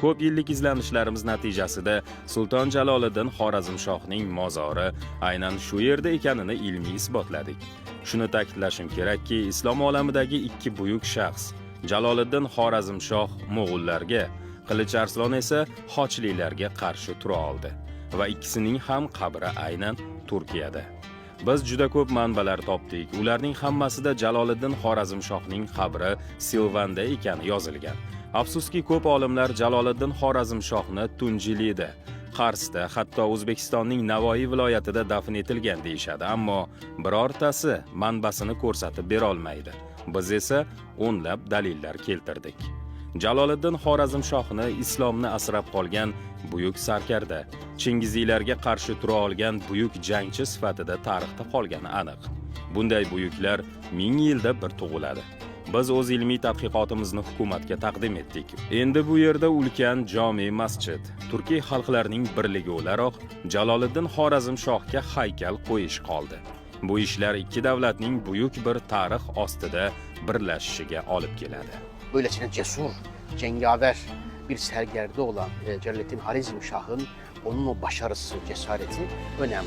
Ko'p yillik izlanishlarimiz natijasida Sulton Jaloliddin Xorazmshohning mozori aynan shu yerda ekanini ilmiy isbotladik. Shuni ta'kidlashim kerakki, islom olamidagi ikki buyuk shaxs, Jaloliddin Xorazmshoh Mo'g'ullarga, Qilich Arslon esa Xochlilarga qarshi tura oldi va ikkisining ham qabri aynan Turkiyada. Biz juda ko'p manbalar topdik. Ularning hammasida Jaloliddin Xorazmshohning qabri Silvanda ekani yozilgan. Afsuski, ko'p olimlar Jaloliddin Xorazmshohni Tunjilida, Qarsda, hatto O'zbekistonning Navoiy viloyatida dafn etilgan deyshadi, ammo birortasi manbasini ko'rsatib bera olmaydi. Biz esa o'nlab dalillar keltirdik. Jaloliddin Xorazmshohni islomni asrab qolgan buyuk sarkarda, Chingiziylarga qarshi tura olgan buyuk jangchi sifatida tarixda qolgani aniq. Bunday buyuklar 1000 yilda bir tug'iladi. Biz o'z ilmiy tadqiqotimizni hukumatga taqdim etdik. Endi bu yerda ulkan jome masjid, turkiy xalqlarning birligi o'laroq Jaloliddin Xorazmshohga haykal qo'yish qoldi. Bu ishlar ikki davlatning buyuk bir tarix ostida birlashishiga olib keladi. Böylesine cesur, cengaver bir sergerde olan Celaleddin Xorazmshoh'un onun o başarısı, cesareti önemli.